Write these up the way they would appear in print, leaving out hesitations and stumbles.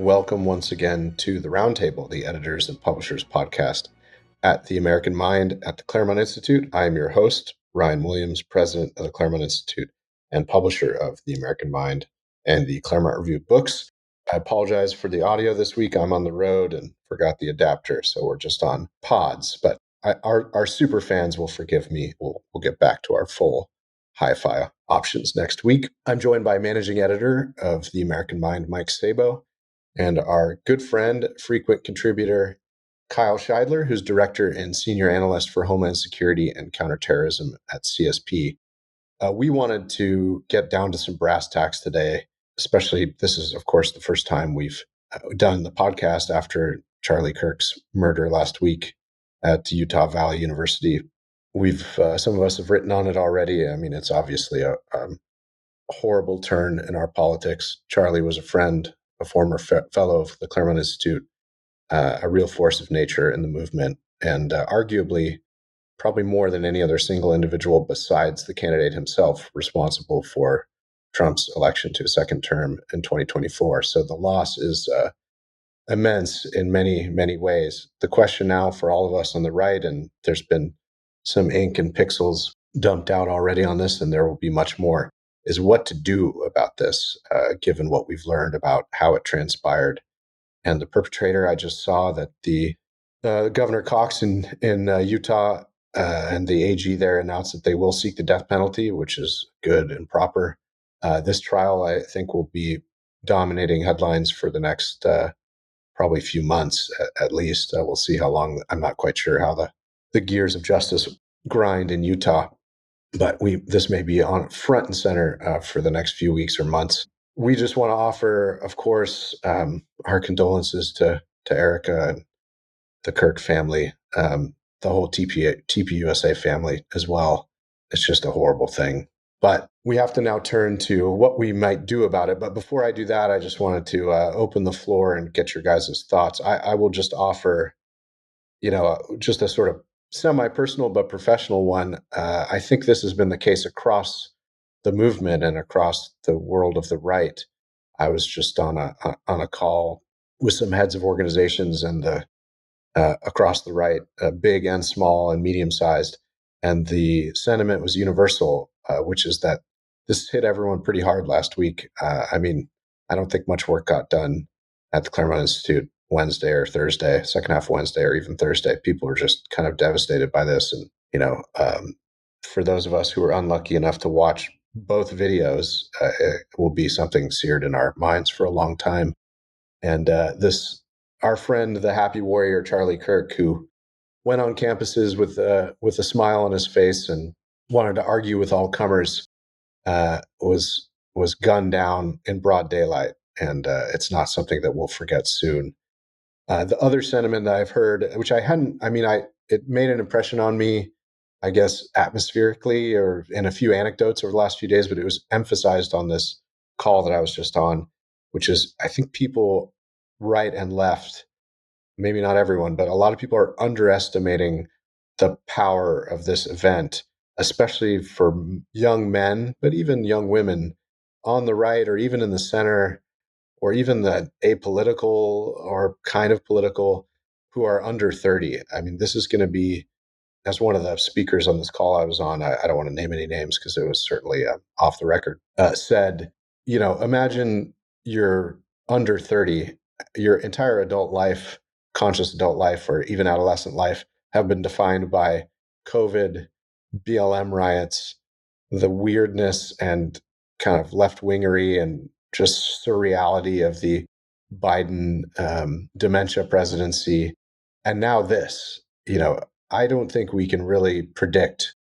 welcome once again to the Roundtable, the editors and publishers podcast at the American Mind at the Claremont Institute. I am your host, Ryan Williams, president of the Claremont Institute and publisher of the American Mind and the Claremont Review books. I apologize for the audio this week. I'm on the road and forgot the adapter, so we're just on pods. But our super fans will forgive me. We'll get back to our full hi-fi options next week. I'm joined by managing editor of the American Mind, Mike Sabo, and our good friend, frequent contributor, Kyle Shideler, who's director and senior analyst for Homeland Security and Counterterrorism at CSP. We wanted to get down to some brass tacks today, especially this is, of course, the first time we've done the podcast after Charlie Kirk's murder last week at Utah Valley University. Some of us have written on it already. I mean, it's obviously a horrible turn in our politics. Charlie was a friend, a former fellow of the Claremont Institute, a real force of nature in the movement, and arguably, probably more than any other single individual besides the candidate himself, responsible for Trump's election to a second term in 2024. So the loss is immense in many, many ways. The question now for all of us on the right, and there's been some ink and pixels dumped out already on this, and there will be much more, is what to do about this, given what we've learned about how it transpired. And the perpetrator, I just saw that the Governor Cox in Utah and the AG there announced that they will seek the death penalty, which is good and proper. This trial, I think, will be dominating headlines for the next probably few months at least. We'll see how long. I'm not quite sure how the gears of justice grind in Utah, but this may be on front and center for the next few weeks or months. We just want to offer, of course, our condolences to Erica and the Kirk family, the whole TPUSA family as well. It's just a horrible thing. But we have to now turn to what we might do about it. But before I do that, I just wanted to open the floor and get your guys' thoughts. I will just offer, just a sort of semi-personal but professional one. I think this has been the case across the movement and across the world of the right. I was just on a call with some heads of organizations and across the right, big and small and medium-sized, and the sentiment was universal, which is that this hit everyone pretty hard last week. I mean, I don't think much work got done at the Claremont Institute Wednesday or Thursday, second half Wednesday or even Thursday. People were just kind of devastated by this. And, for those of us who were unlucky enough to watch both videos, it will be something seared in our minds for a long time. And our friend, the happy warrior, Charlie Kirk, who went on campuses with a smile on his face and wanted to argue with all comers, was gunned down in broad daylight. And it's not something that we'll forget soon. The other sentiment that I've heard, which it made an impression on me, I guess, atmospherically or in a few anecdotes over the last few days, but it was emphasized on this call that I was just on, which is I think people right and left, maybe not everyone, but a lot of people are underestimating the power of this event, especially for young men, but even young women on the right or even in the center or even the apolitical or kind of political who are under 30. I mean, this is going to be, as one of the speakers on this call I was on, I don't want to name any names because it was certainly off the record, said, imagine you're under 30, your entire adult life, conscious adult life, or even adolescent life have been defined by COVID, BLM riots, the weirdness and kind of left-wingery and just surreality of the Biden dementia presidency. And now this, I don't think we can really predict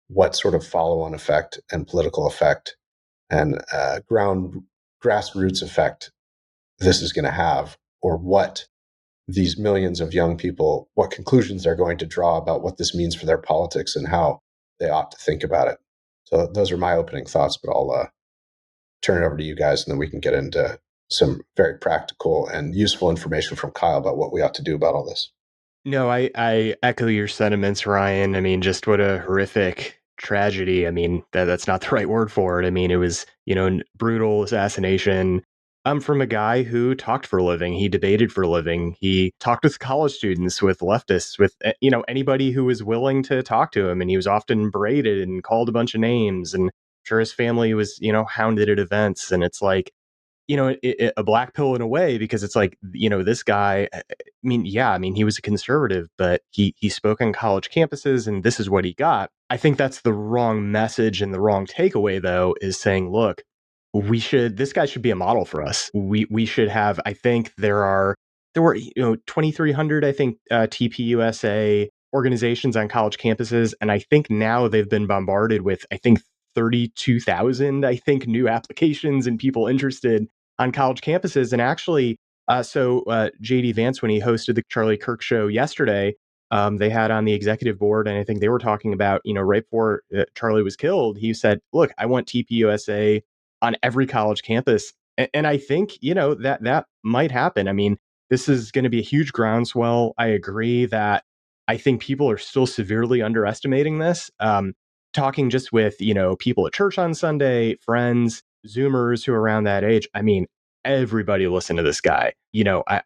what sort of follow-on effect and political effect and grassroots effect this is going to have, or what these millions of young people, what conclusions they're going to draw about what this means for their politics and how they ought to think about it. So those are my opening thoughts, but I'll turn it over to you guys, and then we can get into some very practical and useful information from Kyle about what we ought to do about all this. No, I echo your sentiments, Ryan. I mean, just what a horrific tragedy. I mean, that's not the right word for it. I mean, it was, brutal assassination. I'm from a guy who talked for a living. He debated for a living. He talked with college students, with leftists, with anybody who was willing to talk to him. And he was often berated and called a bunch of names. And I'm sure his family was, hounded at events. And it's like, a black pill in a way, because it's like, this guy, he was a conservative, but he spoke on college campuses, and this is what he got. I think that's the wrong message, and the wrong takeaway, though, is saying, look, this guy should be a model for us. We should have, I think there were 2,300, I think, TPUSA organizations on college campuses. And I think now they've been bombarded with, I think, 32,000, I think, new applications and people interested on college campuses. And actually, JD Vance, when he hosted the Charlie Kirk show yesterday, they had on the executive board, and I think they were talking about, right before Charlie was killed, he said, look, I want TPUSA on every college campus. And I think, that might happen. I mean, this is going to be a huge groundswell. I agree that I think people are still severely underestimating this. Talking just with, people at church on Sunday, friends, Zoomers who are around that age. I mean, everybody listen to this guy.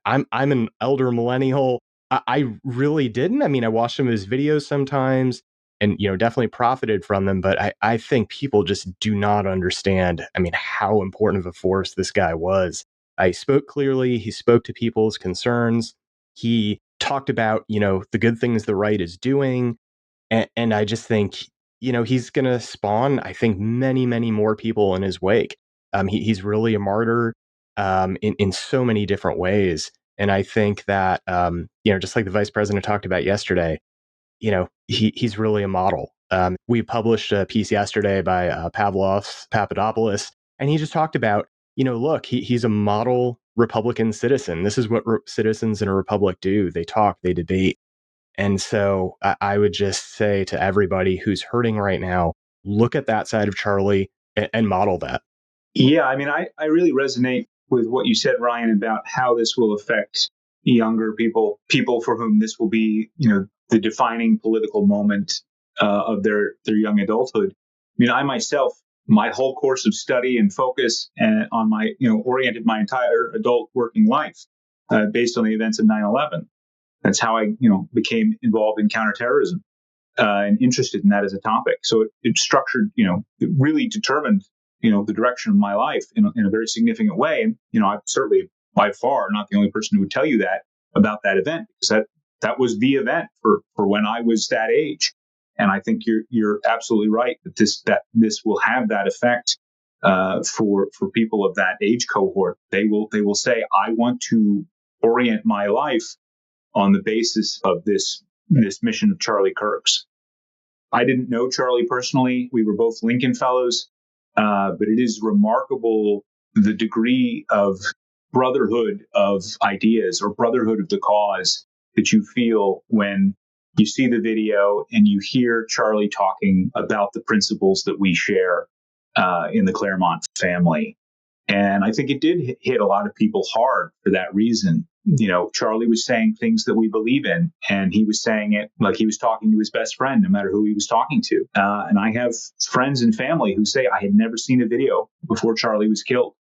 I'm an elder millennial. I really didn't. I mean, I watched some of his videos sometimes, and definitely profited from them. But I think people just do not understand, I mean, how important of a force this guy was. He spoke clearly. He spoke to people's concerns. He talked about, the good things the right is doing. And I just think, he's going to spawn, I think, many, many more people in his wake. He's really a martyr in so many different ways. And I think that, just like the vice president talked about yesterday, he's really a model. We published a piece yesterday by Pavlos Papadopoulos, and he just talked about, look, he's a model Republican citizen. This is what citizens in a republic do. They talk, they debate. And so I would just say to everybody who's hurting right now, look at that side of Charlie and model that. Yeah, I mean, I really resonate with what you said, Ryan, about how this will affect younger people for whom this will be, the defining political moment of their young adulthood. I mean, I myself, my whole course of study and focus on my, oriented my entire adult working life based on the events of 9/11. That's how I, became involved in counterterrorism and interested in that as a topic. So it structured, it really determined, the direction of my life in a very significant way. And, I'm certainly by far not the only person who would tell you that about that event, because that was the event for when I was that age. And I think you're absolutely right that this will have that effect for people of that age cohort. They will say, I want to orient my life on the basis of this mission of Charlie Kirk's. I didn't know Charlie personally. We were both Lincoln Fellows, but it is remarkable the degree of brotherhood of ideas or brotherhood of the cause that you feel when you see the video and you hear Charlie talking about the principles that we share in the Claremont family. And I think it did hit a lot of people hard for that reason. Charlie was saying things that we believe in, and he was saying it like he was talking to his best friend, no matter who he was talking to. And I have friends and family who say, I had never seen a video before Charlie was killed.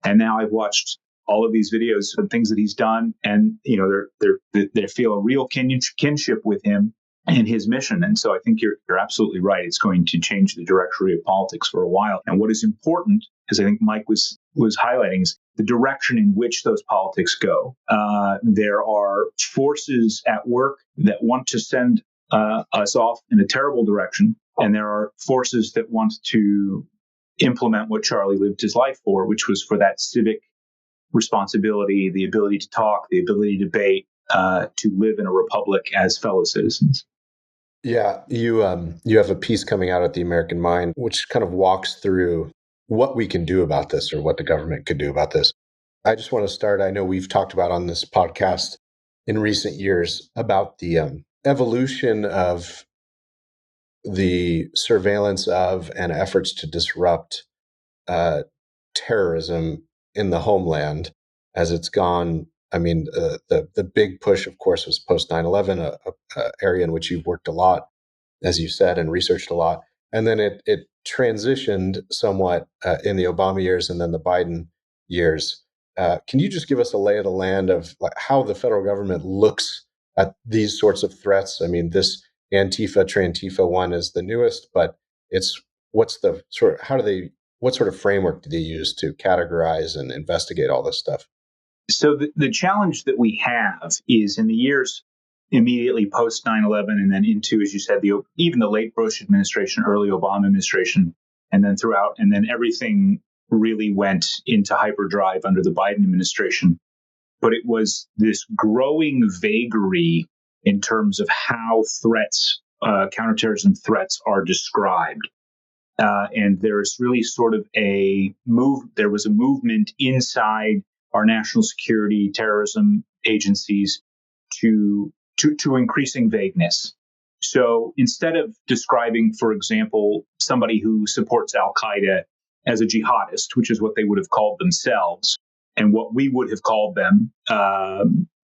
And now I've watched all of these videos and things that he's done, and they feel a real kinship with him and his mission. And so I think you're absolutely right. It's going to change the directory of politics for a while. And what is important, as I think Mike was highlighting, is the direction in which those politics go. There are forces at work that want to send us off in a terrible direction, and there are forces that want to implement what Charlie lived his life for, which was for that civic responsibility, the ability to talk, the ability to debate, to live in a republic as fellow citizens. Yeah, you have a piece coming out at the American Mind, which kind of walks through what we can do about this, or what the government could do about this. I just want to start. I know we've talked about on this podcast in recent years about the evolution of the surveillance of and efforts to disrupt terrorism in the homeland as it's gone. I mean, the big push, of course, was post 9/11, a area in which you've worked a lot, as you said, and researched a lot. And then it transitioned somewhat in the Obama years and then the Biden years Can you just give us a lay of the land of how the federal government looks at these sorts of threats? I mean, this Antifa, Trantifa one is the newest, but what sort of framework do they use to categorize and investigate all this stuff? So the challenge that we have is in the years immediately post 9/11 and then into, as you said, even the late Bush administration, early Obama administration, and then throughout, and then everything really went into hyperdrive under the Biden administration. But it was this growing vagary in terms of how threats, counterterrorism threats, are described. And there's really sort of there was a movement inside our national security terrorism agencies to increasing vagueness. So instead of describing, for example, somebody who supports Al Qaeda as a jihadist, which is what they would have called themselves, and what we would have called them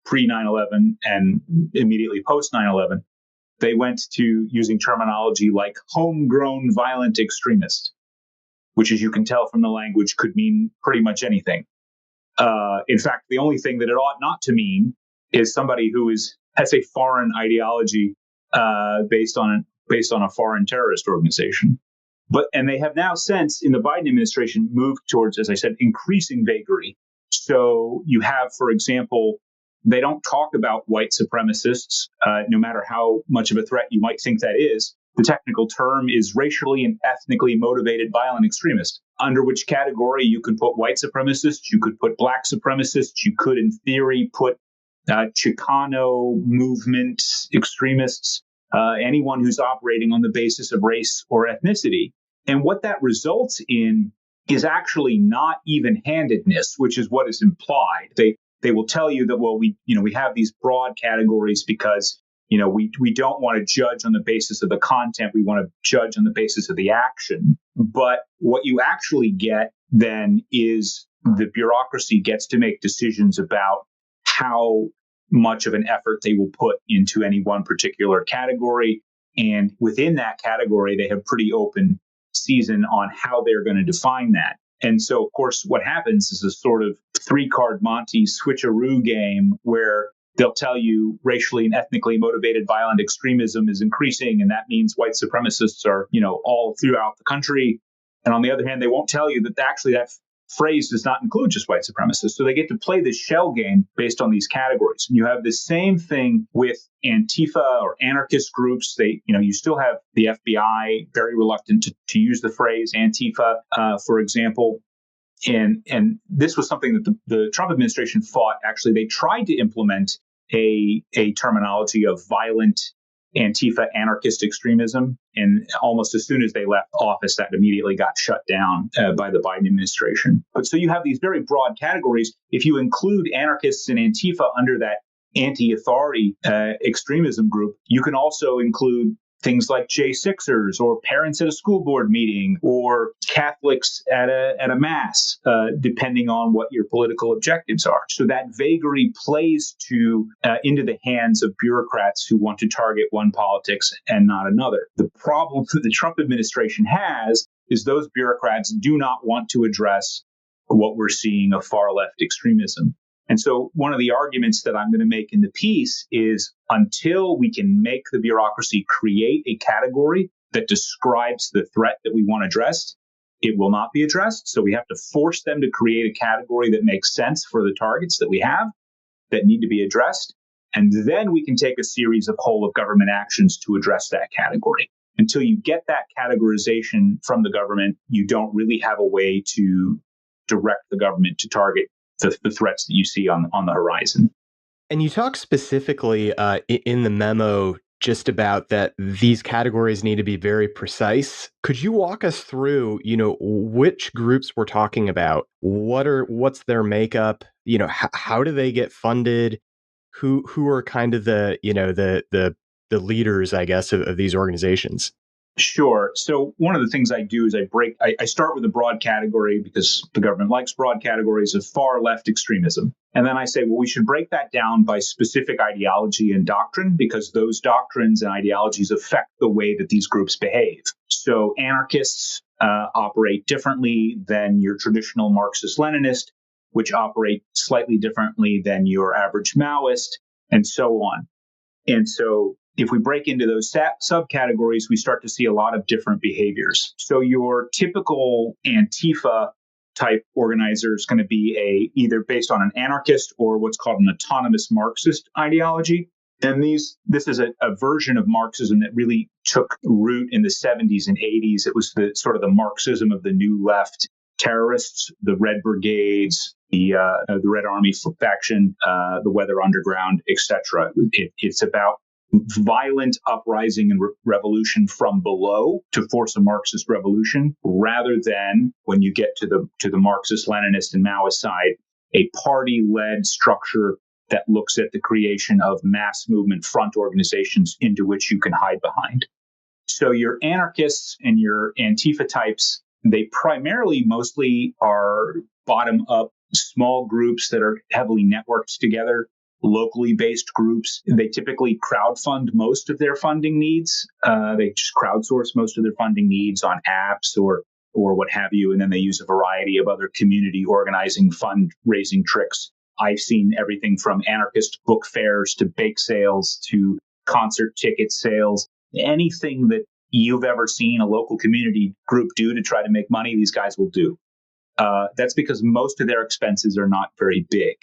pre 9/11 and immediately post 9/11, they went to using terminology like homegrown violent extremist, which, as you can tell from the language, could mean pretty much anything. In fact, the only thing that it ought not to mean is somebody who has a foreign ideology based on a foreign terrorist organization. And they have now since, in the Biden administration, moved towards, as I said, increasing vagary. So you have, for example, they don't talk about white supremacists, no matter how much of a threat you might think that is. The technical term is racially and ethnically motivated violent extremist, under which category you could put white supremacists, you could put black supremacists, you could, in theory, put Chicano movement extremists, anyone who's operating on the basis of race or ethnicity. And what that results in is actually not even-handedness, which is what is implied. They will tell you that, well, we have these broad categories because we don't want to judge on the basis of the content. We want to judge on the basis of the action. But what you actually get then is the bureaucracy gets to make decisions about how much of an effort they will put into any one particular category. And within that category, they have pretty open season on how they're going to define that. And so, of course, what happens is a sort of 3-card Monte switcheroo game where they'll tell you racially and ethnically motivated violent extremism is increasing, and that means white supremacists are, all throughout the country. And on the other hand, they won't tell you that actually that phrase does not include just white supremacists. So they get to play this shell game based on these categories. And you have the same thing with Antifa or anarchist groups. You still have the FBI very reluctant to use the phrase Antifa, for example. And this was something that the Trump administration fought. Actually, they tried to implement a terminology of violent Antifa anarchist extremism. And almost as soon as they left office, that immediately got shut down by the Biden administration. But so you have these very broad categories. If you include anarchists and Antifa under that anti-authority extremism group, you can also include things like J6ers or parents at a school board meeting or Catholics at a mass, depending on what your political objectives are. So that vagary plays into the hands of bureaucrats who want to target one politics and not another. The problem that the Trump administration has is those bureaucrats do not want to address what we're seeing of far left extremism. And so one of the arguments that I'm going to make in the piece is until we can make the bureaucracy create a category that describes the threat that we want addressed, it will not be addressed. So we have to force them to create a category that makes sense for the targets that we have that need to be addressed. And then we can take a series of whole of government actions to address that category. Until you get that categorization from the government, you don't really have a way to direct the government to target the threats that you see on the horizon. And you talk specifically in the memo just about that these categories need to be very precise. Could you walk us through, which groups we're talking about? What's their makeup? How do they get funded? Who are kind of the leaders, I guess, of these organizations? Sure. So one of the things I do is I start with a broad category because the government likes broad categories of far left extremism. And then I say, well, we should break that down by specific ideology and doctrine because those doctrines and ideologies affect the way that these groups behave. So anarchists operate differently than your traditional Marxist-Leninist. which operate slightly differently than your average Maoist, and so on. And so if we break into those subcategories, we start to see a lot of different behaviors. So your typical Antifa type organizer is going to be either based on an anarchist or what's called an autonomous Marxist ideology. And this is a version of Marxism that really took root in the 70s and 80s. It was the sort of the Marxism of the new left terrorists, the Red Brigades, the Red Army faction, the Weather Underground, etc. It's about violent uprising and revolution from below to force a Marxist revolution, rather than, when you get to the Marxist, Leninist, and Maoist side, a party-led structure that looks at the creation of mass movement front organizations into which you can hide behind. So your anarchists and your Antifa types, they mostly are bottom-up small groups that are heavily networked together, locally based groups. They typically crowdfund most of their funding needs. They just crowdsource most of their funding needs on apps or what have you, and then they use a variety of other community organizing, fundraising tricks. I've seen everything from anarchist book fairs to bake sales to concert ticket sales. Anything that you've ever seen a local community group do to try to make money, these guys will do. That's because most of their expenses are not very big.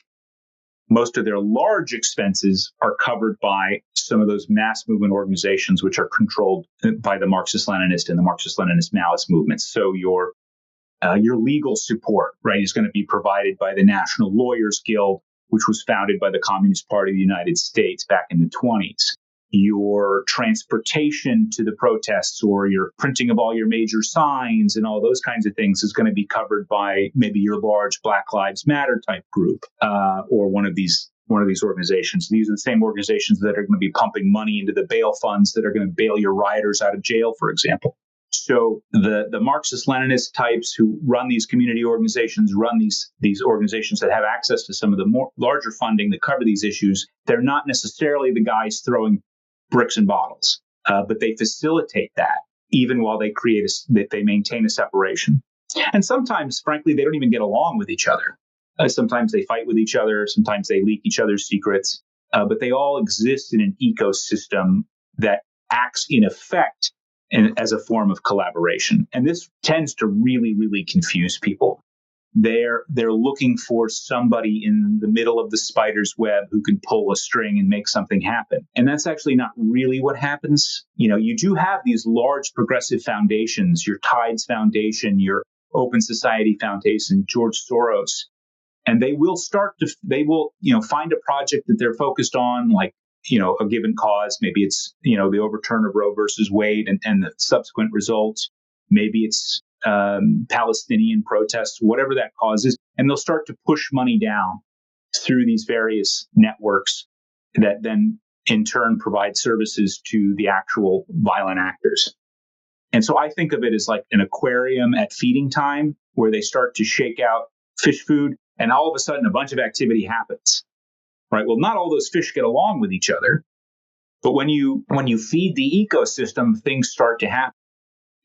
Most of their large expenses are covered by some of those mass movement organizations, which are controlled by the Marxist-Leninist and the Marxist-Leninist Maoist movements. So your legal support, right, is going to be provided by the National Lawyers Guild, which was founded by the Communist Party of the United States back in the 1920s. Your transportation to the protests or your printing of all your major signs and all those kinds of things is going to be covered by maybe your large Black Lives Matter type group or one of these organizations. These are the same organizations that are going to be pumping money into the bail funds that are going to bail your rioters out of jail, for example. So the Marxist-Leninist types who run these community organizations, run these organizations that have access to some of the more larger funding that cover these issues, they're not necessarily the guys throwing bricks and bottles, but they facilitate that even while they they maintain a separation. And sometimes, frankly, they don't even get along with each other. Sometimes they fight with each other. Sometimes they leak each other's secrets. But they all exist in an ecosystem that acts in effect as a form of collaboration. And this tends to really, really confuse people. They're looking for somebody in the middle of the spider's web who can pull a string and make something happen. And that's actually not really what happens. You do have these large progressive foundations, your Tides Foundation, your Open Society Foundation, George Soros, and they will find a project that they're focused on, like, a given cause. Maybe it's, the overturn of Roe versus Wade and the subsequent results. Maybe it's Palestinian protests, whatever that cause is. And they'll start to push money down through these various networks that then in turn provide services to the actual violent actors. And so I think of it as like an aquarium at feeding time, where they start to shake out fish food and all of a sudden a bunch of activity happens. Right. Well, not all those fish get along with each other, but when you feed the ecosystem, things start to happen.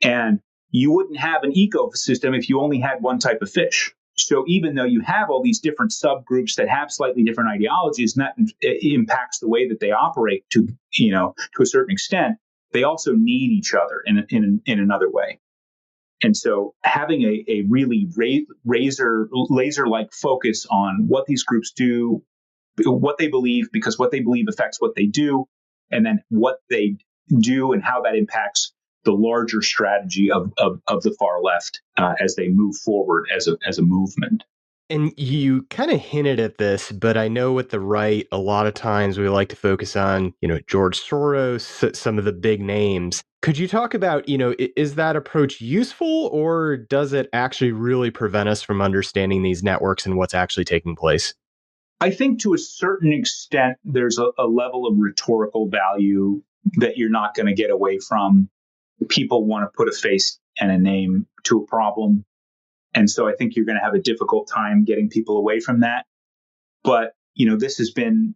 And you wouldn't have an ecosystem if you only had one type of fish. So even though you have all these different subgroups that have slightly different ideologies, and that impacts the way that they operate to a certain extent, they also need each other in another way. And so having a really laser-like focus on what these groups do, what they believe, because what they believe affects what they do, and then what they do and how that impacts the larger strategy of the far left as they move forward as a movement. And you kind of hinted at this, but I know with the right, a lot of times we like to focus on, George Soros, some of the big names. Could you talk about, is that approach useful, or does it actually really prevent us from understanding these networks and what's actually taking place? I think to a certain extent, there's a level of rhetorical value that you're not going to get away from. People want to put a face and a name to a problem. And so I think you're going to have a difficult time getting people away from that. But, this has been,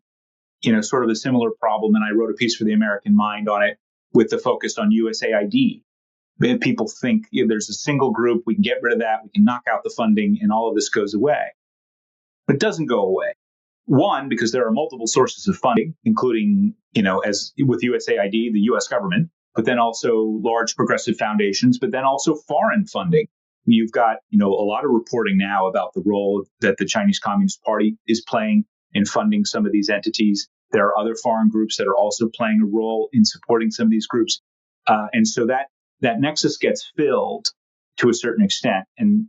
sort of a similar problem. And I wrote a piece for the American Mind on it with the focus on USAID. People think there's a single group, we can get rid of that, we can knock out the funding, and all of this goes away. but it doesn't go away. One, because there are multiple sources of funding, including, as with USAID, the US government, but then also large progressive foundations, but then also foreign funding. You've got, a lot of reporting now about the role that the Chinese Communist Party is playing in funding some of these entities. There are other foreign groups that are also playing a role in supporting some of these groups. And so that nexus gets filled to a certain extent. And,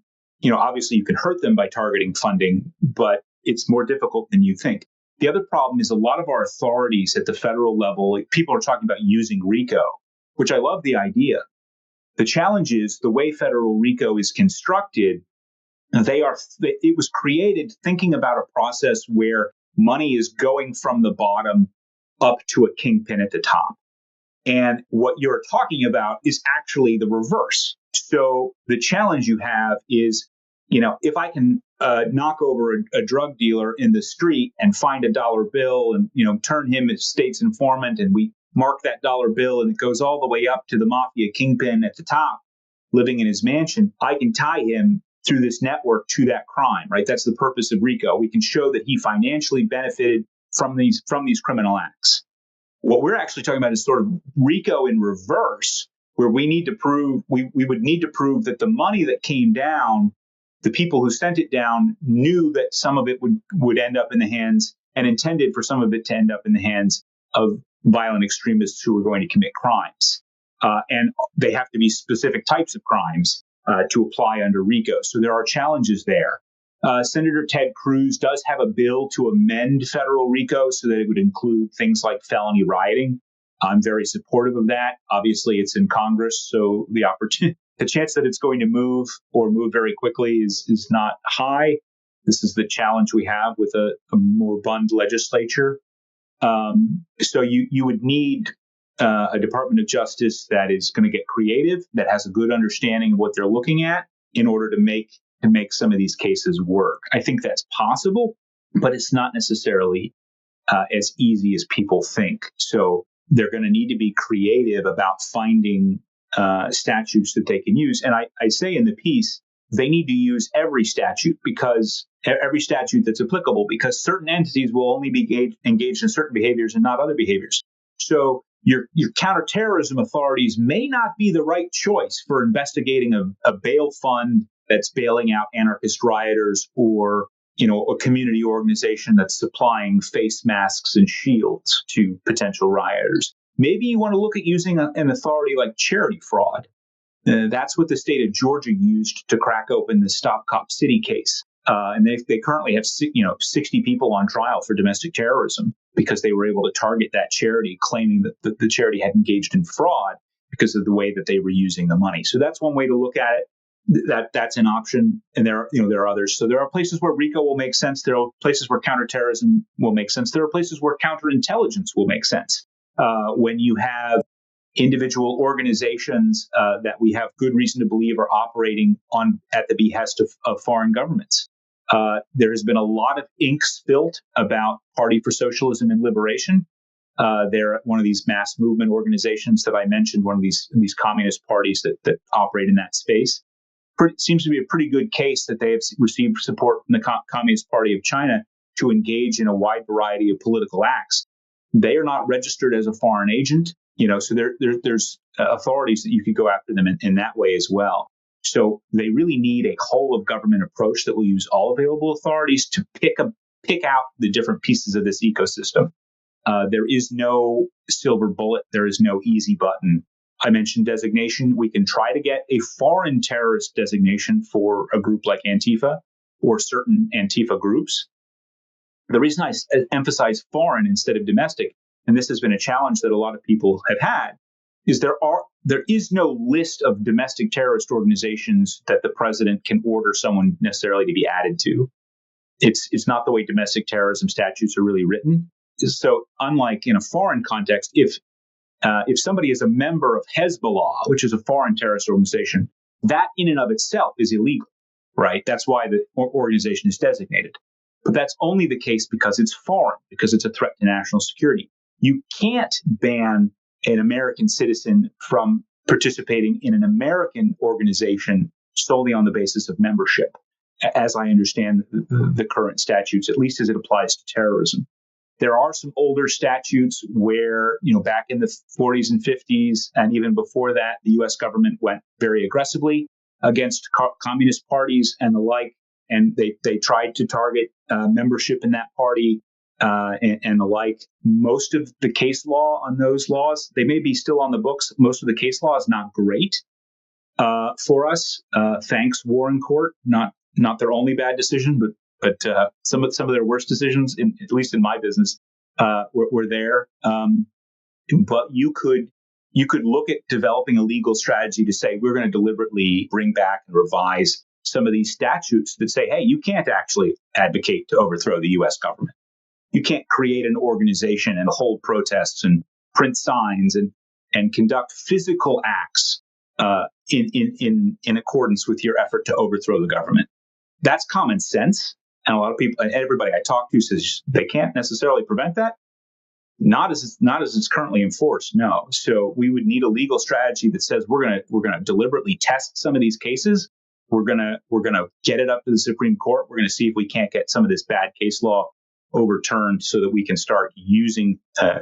obviously you can hurt them by targeting funding, but it's more difficult than you think. The other problem is a lot of our authorities at the federal level, people are talking about using RICO, which I love the idea. The challenge is the way federal RICO is constructed, it was created thinking about a process where money is going from the bottom up to a kingpin at the top. And what you're talking about is actually the reverse. So the challenge you have is, if I can knock over a drug dealer in the street and find a dollar bill and, turn him as state's informant, and we mark that dollar bill and it goes all the way up to the mafia kingpin at the top living in his mansion, I can tie him through this network to that crime, right? That's the purpose of RICO. We can show that he financially benefited from these criminal acts. What we're actually talking about is sort of RICO in reverse, where we need to prove, we would need to prove that the money that came down, the people who sent it down knew that some of it would end up in the hands and intended for some of it to end up in the hands of violent extremists who were going to commit crimes. And they have to be specific types of crimes to apply under RICO. So there are challenges there. Senator Ted Cruz does have a bill to amend federal RICO so that it would include things like felony rioting. I'm very supportive of that. Obviously, it's in Congress, so the chance that it's going to move very quickly is not high. This is the challenge we have with a moribund legislature. So you would need a Department of Justice that is going to get creative, that has a good understanding of what they're looking at in order to make some of these cases work. I think that's possible, but it's not necessarily as easy as people think. So they're going to need to be creative about finding statutes that they can use. And I say in the piece, they need to use every statute that's applicable, because certain entities will only be engaged in certain behaviors and not other behaviors. So your counterterrorism authorities may not be the right choice for investigating a bail fund that's bailing out anarchist rioters, or a community organization that's supplying face masks and shields to potential rioters. Maybe you want to look at using an authority like charity fraud. That's what the state of Georgia used to crack open the Stop Cop City case. And they currently have 60 people on trial for domestic terrorism because they were able to target that charity, claiming that the charity had engaged in fraud because of the way that they were using the money. So that's one way to look at it. That's an option, and there are others. So there are places where RICO will make sense. There are places where counterterrorism will make sense. There are places where counterintelligence will make sense. When you have individual organizations that we have good reason to believe are operating at the behest of foreign governments. There has been a lot of ink spilt about Party for Socialism and Liberation. They're one of these mass movement organizations that I mentioned, one of these communist parties that operate in that space. Seems to be a pretty good case that they have received support from the Communist Party of China to engage in a wide variety of political acts. They are not registered as a foreign agent, so there's authorities that you could go after them in that way as well. So they really need a whole of government approach that will use all available authorities to pick out the different pieces of this ecosystem. There is no silver bullet. There is no easy button. I mentioned designation. We can try to get a foreign terrorist designation for a group like Antifa or certain Antifa groups. The reason I emphasize foreign instead of domestic, and this has been a challenge that a lot of people have had, is there is no list of domestic terrorist organizations that the president can order someone necessarily to be added to. It's not the way domestic terrorism statutes are really written. So unlike in a foreign context, if somebody is a member of Hezbollah, which is a foreign terrorist organization, that in and of itself is illegal, right? That's why the organization is designated. But that's only the case because it's foreign, because it's a threat to national security. You can't ban an American citizen from participating in an American organization solely on the basis of membership. as I understand the current statutes, at least as it applies to terrorism. There are some older statutes where, back in the 40s and 50s, and even before that, the U.S. government went very aggressively against communist parties and the like, and they tried to target membership in that party and the like. Most of the case law on those laws, they may be still on the books. Most of the case law is not great for us. Thanks, Warren Court. Not their only bad decision, but some of their worst decisions, at least in my business, were there. But you could look at developing a legal strategy to say we're going to deliberately bring back and revise some of these statutes that say, hey, you can't actually advocate to overthrow the U.S. government. You can't create an organization and hold protests and print signs and conduct physical acts in accordance with your effort to overthrow the government. That's common sense. And a lot of people, and everybody I talk to says they can't necessarily prevent that. Not as it's currently enforced. No. So we would need a legal strategy that says we're gonna deliberately test some of these cases. We're gonna get it up to the Supreme Court. We're gonna see if we can't get some of this bad case law overturned so that we can start using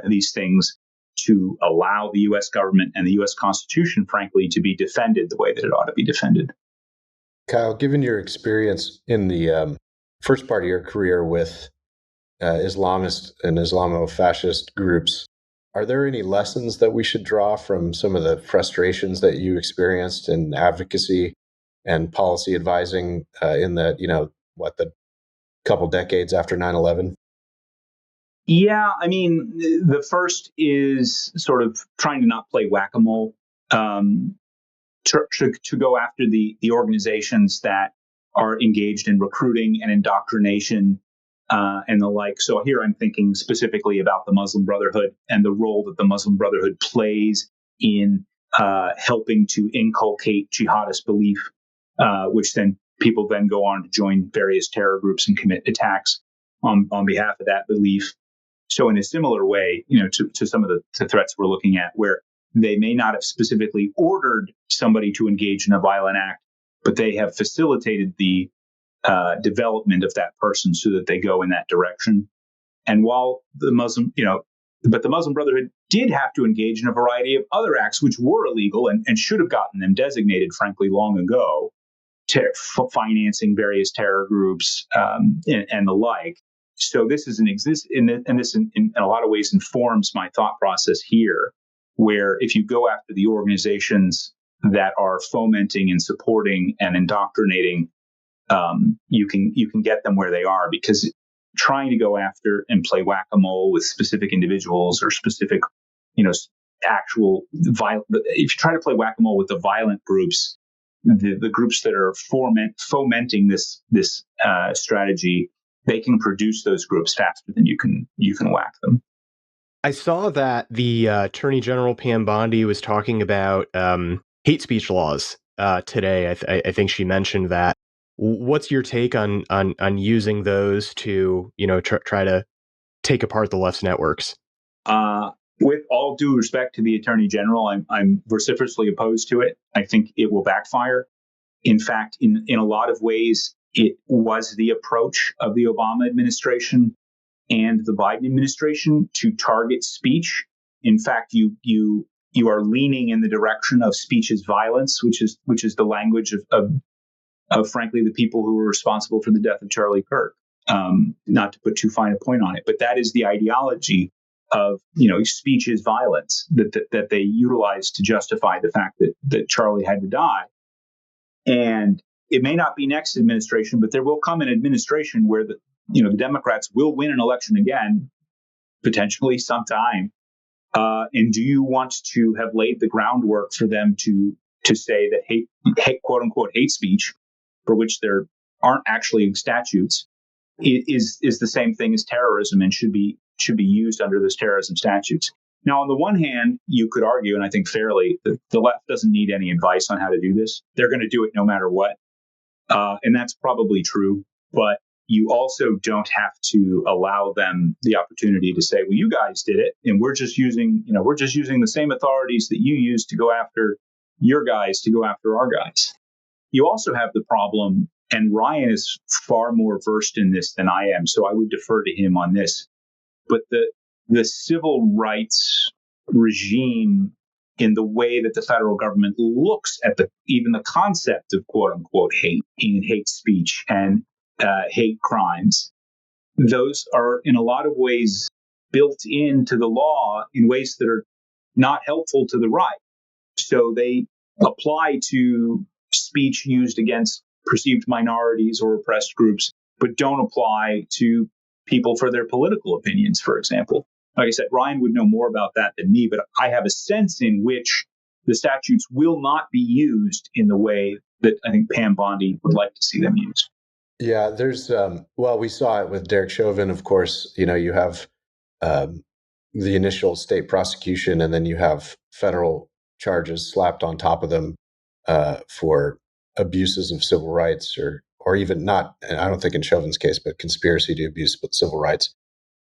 these things to allow the U.S. government and the U.S. Constitution, frankly, to be defended the way that it ought to be defended. Kyle, given your experience in the first part of your career with Islamist and Islamo-fascist groups, are there any lessons that we should draw from some of the frustrations that you experienced in advocacy and policy advising in the couple decades after 9/11? Yeah, I mean, the first is sort of trying to not play whack-a-mole, to go after the organizations that are engaged in recruiting and indoctrination and the like. So here I'm thinking specifically about the Muslim Brotherhood and the role that the Muslim Brotherhood plays in helping to inculcate jihadist belief, which then people then go on to join various terror groups and commit attacks on behalf of that belief. So in a similar way, to some of the threats we're looking at, where they may not have specifically ordered somebody to engage in a violent act, but they have facilitated the development of that person so that they go in that direction. And while the Muslim Brotherhood did have to engage in a variety of other acts which were illegal and should have gotten them designated, frankly, long ago, financing various terror groups and the like. So this is in a lot of ways informs my thought process here, where if you go after the organizations that are fomenting and supporting and indoctrinating, you can get them where they are, because trying to go after and play whack-a-mole with specific individuals or specific, actual violent. If you try to play whack-a-mole with the violent groups, the groups that are fomenting this strategy, they can produce those groups faster than you can whack them. I saw that the Attorney General Pam Bondi was talking about hate speech laws today. I think she mentioned that. What's your take on using those to try to take apart the left's networks? With all due respect to the Attorney General, I'm vociferously opposed to it. I think it will backfire. In fact, in a lot of ways, it was the approach of the Obama administration and the Biden administration to target speech. In fact, you are leaning in the direction of speech is violence, which is the language of frankly the people who were responsible for the death of Charlie Kirk. Not to put too fine a point on it, but that is the ideology of speech is violence that they utilized to justify the fact that Charlie had to die. And it may not be next administration, but there will come an administration where the Democrats will win an election again, potentially sometime. And do you want to have laid the groundwork for them to say that hate quote unquote hate speech, for which there aren't actually statutes, is the same thing as terrorism and should be used under those terrorism statutes? Now, on the one hand, you could argue, and I think fairly, that the left doesn't need any advice on how to do this. They're going to do it no matter what. And that's probably true. But you also don't have to allow them the opportunity to say, well, you guys did it, and we're just using the same authorities that you use to go after your guys to go after our guys. You also have the problem And Ryan is far more versed in this than I am, so I would defer to him on this. But the civil rights regime, in the way that the federal government looks at even the concept of quote unquote hate and hate speech and hate crimes, those are in a lot of ways built into the law in ways that are not helpful to the right. So they apply to speech used against perceived minorities or oppressed groups, but don't apply to people for their political opinions, for example. Like I said, Ryan would know more about that than me, but I have a sense in which the statutes will not be used in the way that I think Pam Bondi would like to see them used. Yeah, there's, well, we saw it with Derek Chauvin, of course. You have um, the initial state prosecution, and then you have federal charges slapped on top of them for abuses of civil rights, or even not, and I don't think in Chauvin's case, but conspiracy to abuse civil rights.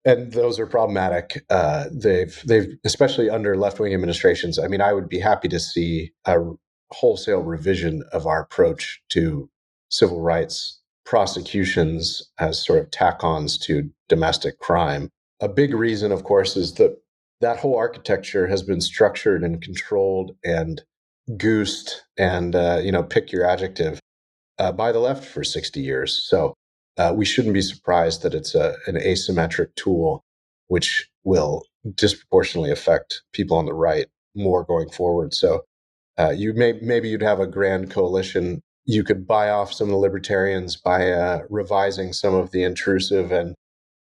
And those are problematic. They've especially under left-wing administrations. I mean, I would be happy to see a wholesale revision of our approach to civil rights prosecutions as sort of tack-ons to domestic crime. A big reason, of course, is that whole architecture has been structured and controlled and goosed and pick your adjective by the left for 60 years. So we shouldn't be surprised that it's an asymmetric tool, which will disproportionately affect people on the right more going forward. So maybe you'd have a grand coalition. You could buy off some of the libertarians by revising some of the intrusive and,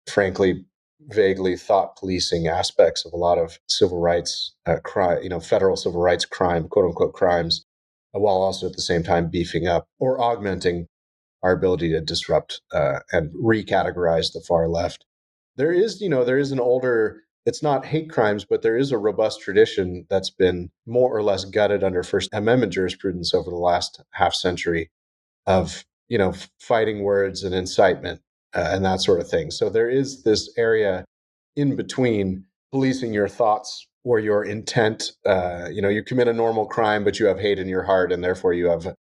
frankly, vaguely thought policing aspects of a lot of civil rights crime, federal civil rights crime, quote unquote crimes, while also at the same time beefing up or augmenting our ability to disrupt and recategorize the far left. There is an older, it's not hate crimes, but there is a robust tradition that's been more or less gutted under First Amendment jurisprudence over the last half century of, fighting words and incitement and that sort of thing. So there is this area in between policing your thoughts or your intent. You commit a normal crime, but you have hate in your heart, and therefore you have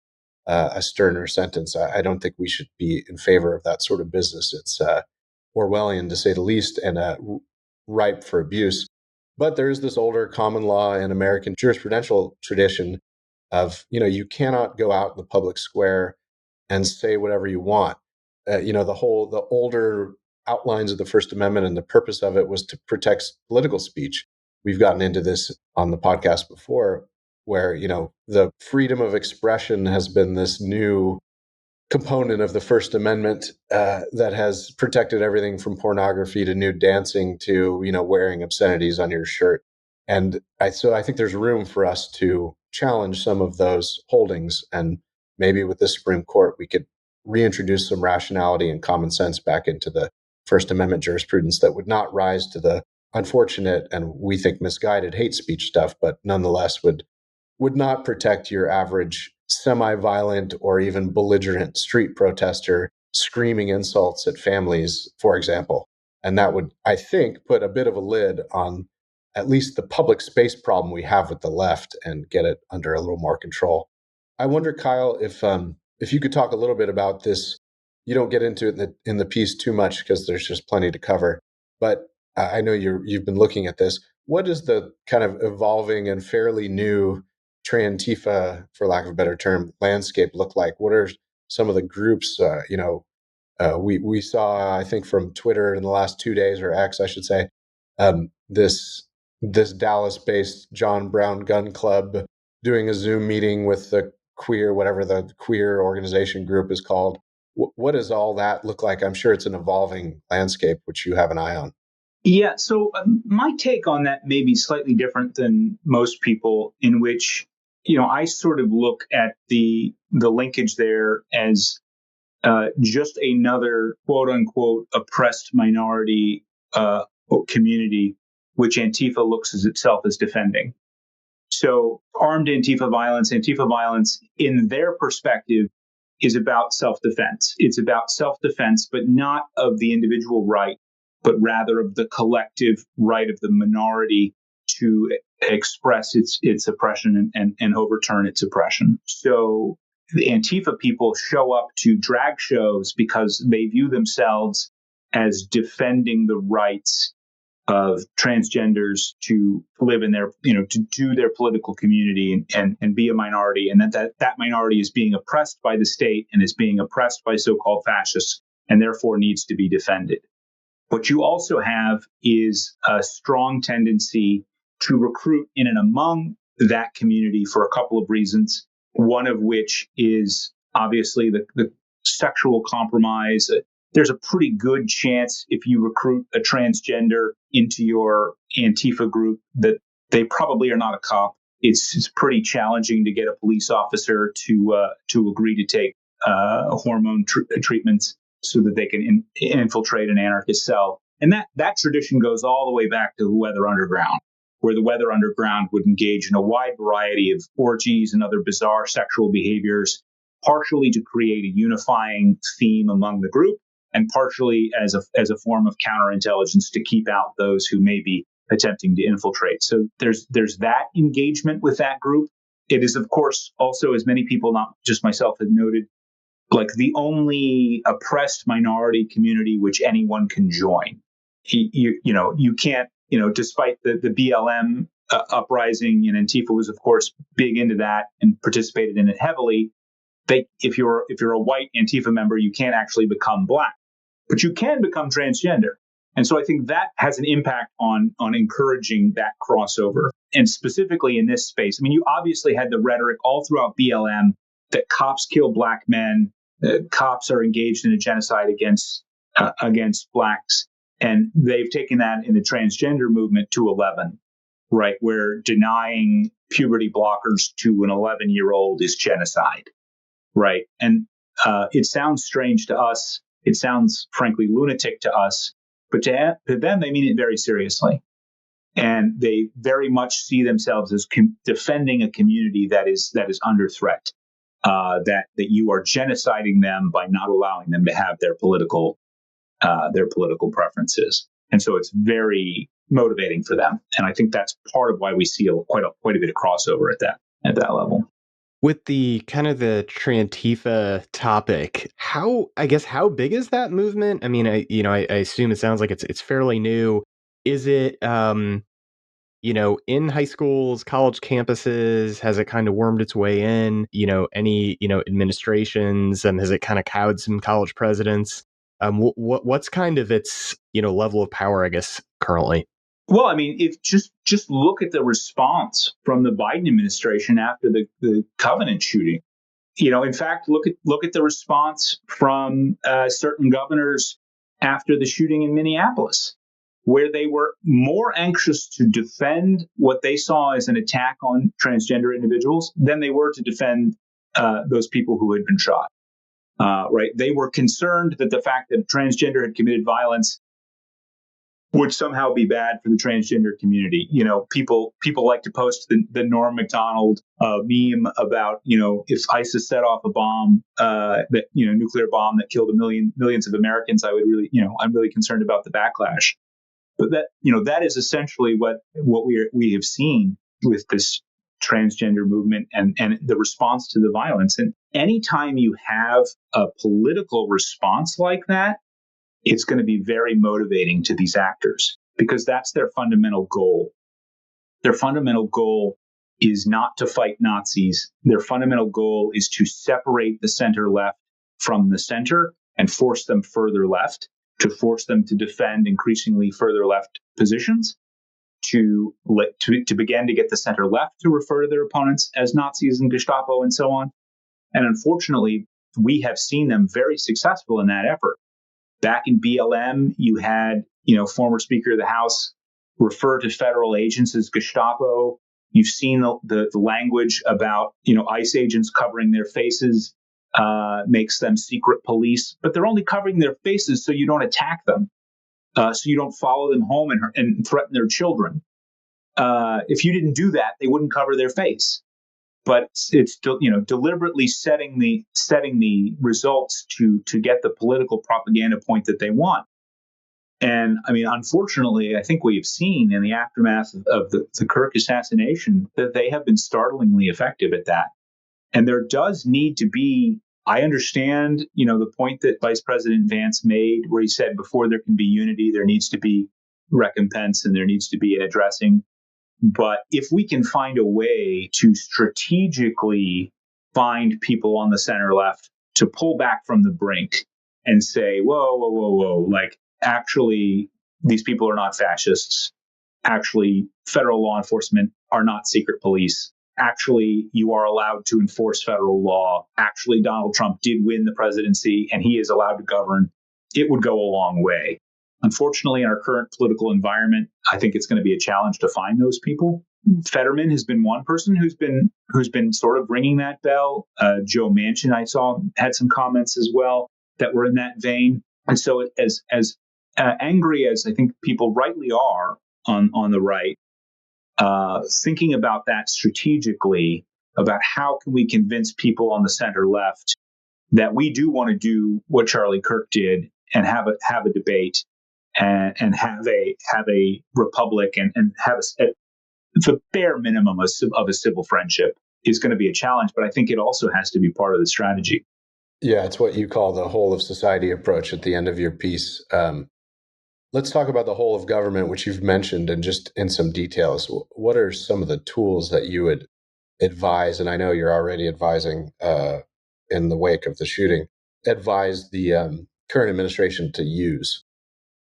a sterner sentence. I don't think we should be in favor of that sort of business. It's Orwellian, to say the least, and ripe for abuse. But there is this older common law and American jurisprudential tradition of, you cannot go out in the public square and say whatever you want. The older outlines of the First Amendment and the purpose of it was to protect political speech. We've gotten into this on the podcast before, where the freedom of expression has been this new component of the First Amendment that has protected everything from pornography to nude dancing to wearing obscenities on your shirt. And I think there's room for us to challenge some of those holdings, and maybe with the Supreme Court we could reintroduce some rationality and common sense back into the First Amendment jurisprudence that would not rise to the unfortunate and, we think, misguided hate speech stuff, but nonetheless would not protect your average semi-violent or even belligerent street protester screaming insults at families, for example. And that would, I think, put a bit of a lid on at least the public space problem we have with the left and get it under a little more control. I wonder, Kyle, if you could talk a little bit about this. You don't get into it in the piece too much because there's just plenty to cover. But I know you've been looking at this. What is the kind of evolving and fairly new Trantifa, for lack of a better term, landscape look like? What are some of the groups? We saw, I think, from Twitter in the last 2 days, or X, I should say, this Dallas-based John Brown Gun Club doing a Zoom meeting with the queer, whatever the queer organization group is called. What does all that look like? I'm sure it's an evolving landscape, which you have an eye on. Yeah, so my take on that may be slightly different than most people, in which I sort of look at the linkage there as just another quote unquote oppressed minority community, which Antifa looks as itself as defending. So armed Antifa violence in their perspective is about self-defense. It's about self-defense, but not of the individual right, but rather of the collective right of the minority to express its oppression and overturn its oppression. So the Antifa people show up to drag shows because they view themselves as defending the rights of transgenders to live in their, to do their political community and be a minority, and that minority is being oppressed by the state and is being oppressed by so-called fascists and therefore needs to be defended. What you also have is a strong tendency to recruit in and among that community for a couple of reasons, one of which is obviously the sexual compromise. There's a pretty good chance if you recruit a transgender into your Antifa group that they probably are not a cop. It's pretty challenging to get a police officer to agree to take hormone treatments so that they can infiltrate an anarchist cell. And that tradition goes all the way back to the Weather Underground, where the Weather Underground would engage in a wide variety of orgies and other bizarre sexual behaviors, partially to create a unifying theme among the group, and partially as a form of counterintelligence to keep out those who may be attempting to infiltrate. So there's that engagement with that group. It is, of course, also, as many people, not just myself, have noted, like the only oppressed minority community which anyone can join. You can't, despite the BLM uprising, and Antifa was, of course, big into that and participated in it heavily. If you're a white Antifa member, you can't actually become black, but you can become transgender. And so I think that has an impact on encouraging that crossover. And specifically in this space, I mean, you obviously had the rhetoric all throughout BLM that cops kill black men, cops are engaged in a genocide against blacks. And they've taken that in the transgender movement to 11, right? Where denying puberty blockers to an 11-year-old is genocide, right? And it sounds strange to us. It sounds, frankly, lunatic to us. But to them, they mean it very seriously. And they very much see themselves as defending a community that is under threat, that you are genociding them by not allowing them to have their political preferences. And so it's very motivating for them. And I think that's part of why we see quite a bit of crossover at that level. With the kind of the Trantifa topic, how big is that movement? I mean, I assume it sounds like it's fairly new. Is it, in high schools, college campuses? Has it kind of wormed its way in? Any administrations? Has it kind of cowed some college presidents? What's kind of its level of power, I guess, currently? Well, I mean, if just look at the response from the Biden administration after the Covenant shooting. In fact, look at the response from certain governors after the shooting in Minneapolis, where they were more anxious to defend what they saw as an attack on transgender individuals than they were to defend those people who had been shot. Right? They were concerned that the fact that a transgender had committed violence would somehow be bad for the transgender community. People like to post the Norm Macdonald meme about, if ISIS set off a bomb, nuclear bomb that killed millions of Americans, I would really, I'm really concerned about the backlash. But that is essentially what we have seen with this transgender movement and the response to the violence. And anytime you have a political response like that, it's going to be very motivating to these actors because that's their fundamental goal. Their fundamental goal is not to fight Nazis. Their fundamental goal is to separate the center left from the center and force them further left, to force them to defend increasingly further left positions, to begin to get the center left to refer to their opponents as Nazis and Gestapo and so on. And unfortunately, we have seen them very successful in that effort. Back in BLM, you had, former Speaker of the House refer to federal agents as Gestapo. You've seen the language about, ICE agents covering their faces makes them secret police, but they're only covering their faces so you don't attack them, so you don't follow them home and threaten their children. If you didn't do that, they wouldn't cover their face. But it's deliberately setting the results to get the political propaganda point that they want. And I mean, unfortunately, I think we've seen in the aftermath of the Kirk assassination that they have been startlingly effective at that. And there does need to be, I understand, the point that Vice President Vance made, where he said before there can be unity, there needs to be recompense and there needs to be an addressing. But if we can find a way to strategically find people on the center left to pull back from the brink and say, whoa, whoa, whoa, whoa, like actually, these people are not fascists. Actually, federal law enforcement are not secret police. Actually, you are allowed to enforce federal law. Actually, Donald Trump did win the presidency and he is allowed to govern. It would go a long way. Unfortunately, in our current political environment, I think it's going to be a challenge to find those people. Fetterman has been one person who's been sort of ringing that bell. Joe Manchin, I saw, had some comments as well that were in that vein. And so, as angry as I think people rightly are on the right, thinking about that strategically, about how can we convince people on the center left that we do want to do what Charlie Kirk did and have a debate and have a republic and have the bare minimum of a civil friendship is going to be a challenge. But I think it also has to be part of the strategy. Yeah, it's what you call the whole of society approach at the end of your piece. Let's talk about the whole of government, which you've mentioned, and just in some details. What are some of the tools that you would advise, and I know you're already advising in the wake of the shooting, advise the current administration to use?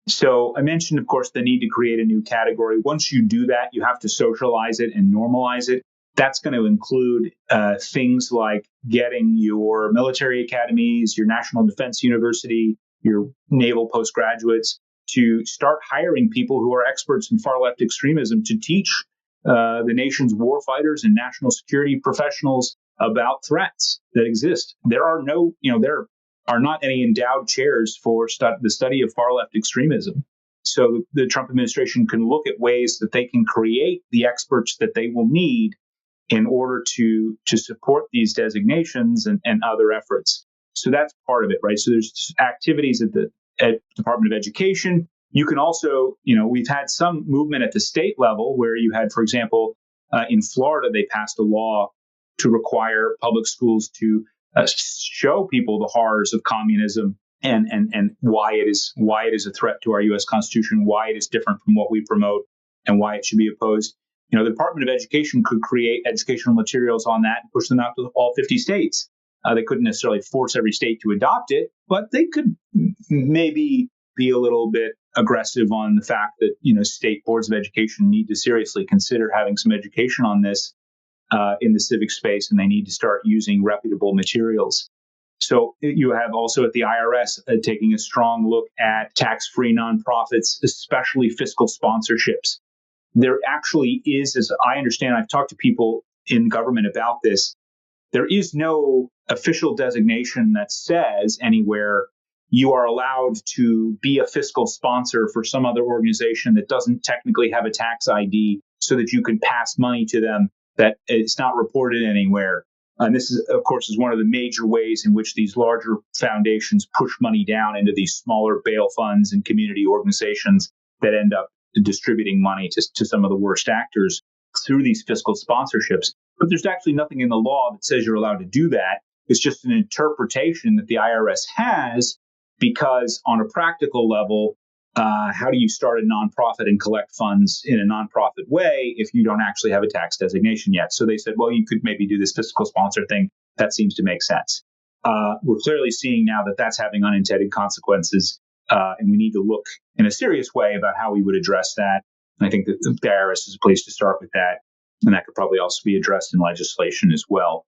So I mentioned, of course, the need to create a new category. Once you do that, you have to socialize it and normalize it. That's going to include things like getting your military academies, your National Defense University, your naval postgraduates to start hiring people who are experts in far left extremism to teach the nation's war fighters and national security professionals about threats that exist. There are there are not any endowed chairs for the study of far left extremism. So the Trump administration can look at ways that they can create the experts that they will need in order to support these designations and other efforts. So that's part of it, right? So there's activities at the Department of Education. You can also, we've had some movement at the state level where you had, for example, in Florida, they passed a law to require public schools to show people the horrors of communism and why it is a threat to our U.S. Constitution, why it is different from what we promote, and why it should be opposed. The Department of Education could create educational materials on that and push them out to all 50 states. They couldn't necessarily force every state to adopt it, but they could maybe be a little bit aggressive on the fact that state boards of education need to seriously consider having some education on this in the civic space, and they need to start using reputable materials. So you have also at the IRS taking a strong look at tax-free nonprofits, especially fiscal sponsorships. There actually is, as I understand, I've talked to people in government about this, there is no official designation that says anywhere you are allowed to be a fiscal sponsor for some other organization that doesn't technically have a tax ID so that you can pass money to them that it's not reported anywhere. And this is, of course, is one of the major ways in which these larger foundations push money down into these smaller bail funds and community organizations that end up distributing money to some of the worst actors through these fiscal sponsorships. But there's actually nothing in the law that says you're allowed to do that. It's just an interpretation that the IRS has, because on a practical level, how do you start a nonprofit and collect funds in a nonprofit way if you don't actually have a tax designation yet? So they said, well, you could maybe do this fiscal sponsor thing. That seems to make sense. We're clearly seeing now that that's having unintended consequences, and we need to look in a serious way about how we would address that. And I think that the IRS is a place to start with that, and that could probably also be addressed in legislation as well.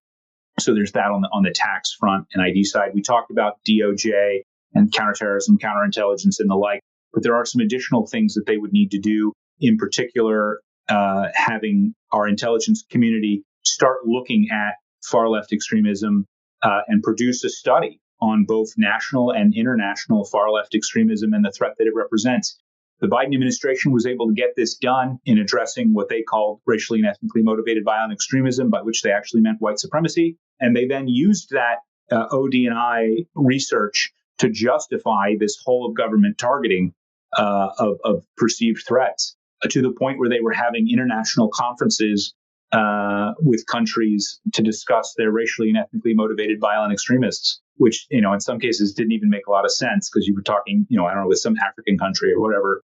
So there's that on the tax front and ID side. We talked about DOJ and counterterrorism, counterintelligence, and the like. But there are some additional things that they would need to do, in particular, having our intelligence community start looking at far left extremism and produce a study on both national and international far left extremism and the threat that it represents. The Biden administration was able to get this done in addressing what they called racially and ethnically motivated violent extremism, by which they actually meant white supremacy. And they then used that OD&I research to justify this whole of government targeting of perceived threats to the point where they were having international conferences with countries to discuss their racially and ethnically motivated violent extremists, which, in some cases didn't even make a lot of sense because you were talking, I don't know, with some African country or whatever,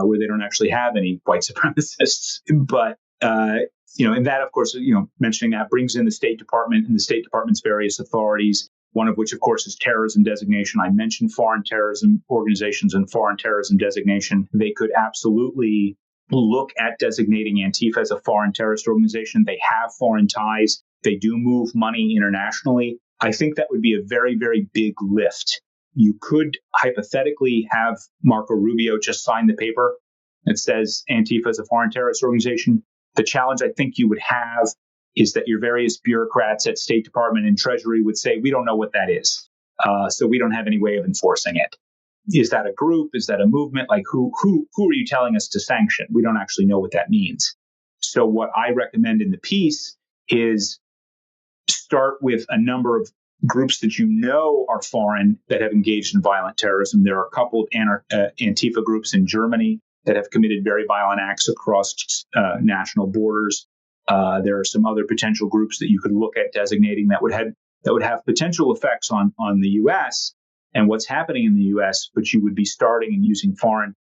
where they don't actually have any white supremacists. But, and that, of course, mentioning that brings in the State Department and the State Department's various authorities, one of which, of course, is terrorism designation. I mentioned foreign terrorism organizations and foreign terrorism designation. They could absolutely look at designating Antifa as a foreign terrorist organization. They have foreign ties. They do move money internationally. I think that would be a very, very big lift. You could hypothetically have Marco Rubio just sign the paper that says Antifa is a foreign terrorist organization. The challenge I think you would have is that your various bureaucrats at State Department and Treasury would say, we don't know what that is. So we don't have any way of enforcing it. Is that a group? Is that a movement? Like who are you telling us to sanction? We don't actually know what that means. So what I recommend in the piece is start with a number of groups that are foreign that have engaged in violent terrorism. There are a couple of Antifa groups in Germany that have committed very violent acts across national borders. There are some other potential groups that you could look at designating that would have potential effects on the U.S. and what's happening in the U.S., but you would be starting and using foreign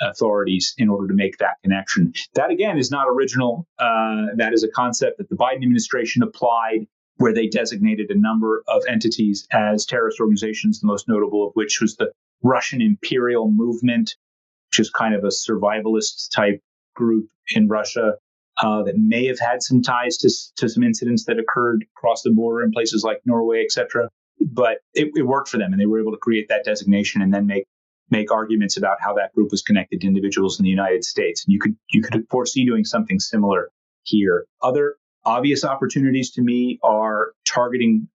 authorities in order to make that connection. That, again, is not original. That is a concept that the Biden administration applied, where they designated a number of entities as terrorist organizations, the most notable of which was the Russian Imperial Movement, which is kind of a survivalist type group in Russia that may have had some ties to some incidents that occurred across the border in places like Norway, etc. But it worked for them, and they were able to create that designation and then make arguments about how that group was connected to individuals in the United States. And you could foresee doing something similar here. Other obvious opportunities to me are targeting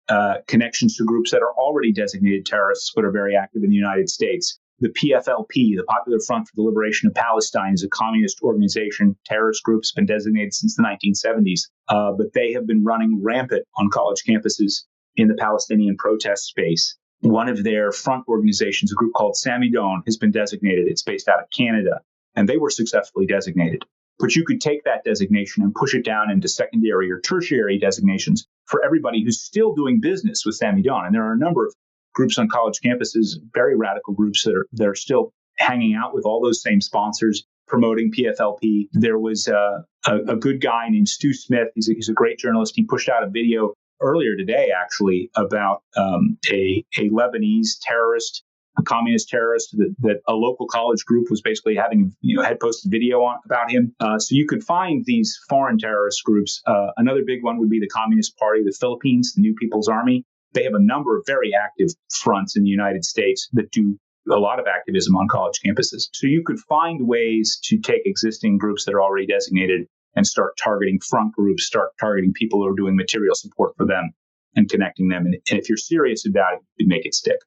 connections to groups that are already designated terrorists but are very active in the United States. The PFLP, the Popular Front for the Liberation of Palestine, is a communist organization. Terrorist groups have been designated since the 1970s, but they have been running rampant on college campuses in the Palestinian protest space. One of their front organizations, a group called Samidon, has been designated. It's based out of Canada, and they were successfully designated. But you could take that designation and push it down into secondary or tertiary designations for everybody who's still doing business with Samidon. And there are a number of groups on college campuses, very radical groups that are still hanging out with all those same sponsors, promoting PFLP. There was a good guy named Stu Smith. He's a great journalist. He pushed out a video earlier today, actually, about a Lebanese terrorist, a communist terrorist that a local college group was basically had posted video on about him. So you could find these foreign terrorist groups. Another big one would be the Communist Party of the Philippines, the New People's Army. They have a number of very active fronts in the United States that do a lot of activism on college campuses. So you could find ways to take existing groups that are already designated and start targeting front groups, start targeting people who are doing material support for them and connecting them. And if you're serious about it, you make it stick.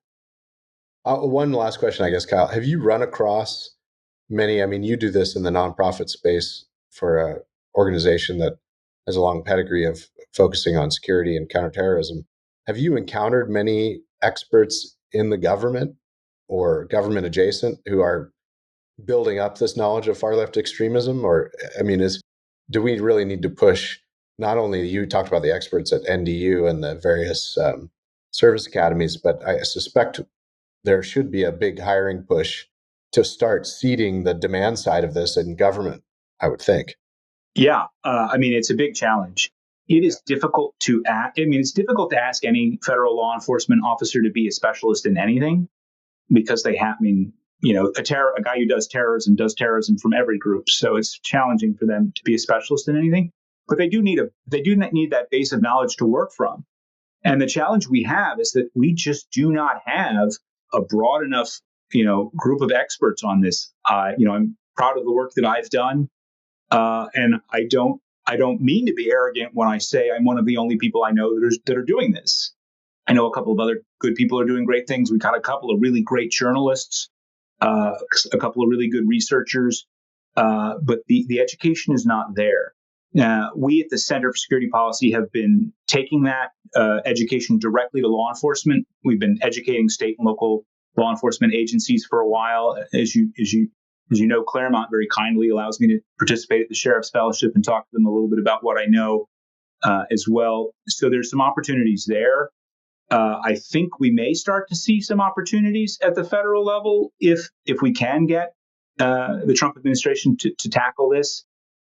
One last question, I guess, Kyle. Have you run across many? I mean, you do this in the nonprofit space for an organization that has a long pedigree of focusing on security and counterterrorism. Have you encountered many experts in the government or government adjacent who are building up this knowledge of far left extremism? Or, I mean, do we really need to push? Not only you talked about the experts at NDU and the various service academies, but I suspect there should be a big hiring push to start seeding the demand side of this in government, I would think. Yeah. I mean, it's a big challenge. It is difficult to it's difficult to ask any federal law enforcement officer to be a specialist in anything because they have, a guy who does terrorism from every group. So it's challenging for them to be a specialist in anything, but they do need that base of knowledge to work from. And the challenge we have is that we just do not have a broad enough, group of experts on this. I'm proud of the work that I've done. And I don't mean to be arrogant when I say I'm one of the only people I know that are doing this. I know a couple of other good people are doing great things. We've got a couple of really great journalists, a couple of really good researchers, but the education is not there. We at the Center for Security Policy have been taking that education directly to law enforcement. We've been educating state and local law enforcement agencies for a while. As you As you know, Claremont very kindly allows me to participate at the Sheriff's Fellowship and talk to them a little bit about what I know as well. So there's some opportunities there. I think we may start to see some opportunities at the federal level if we can get the Trump administration to tackle this.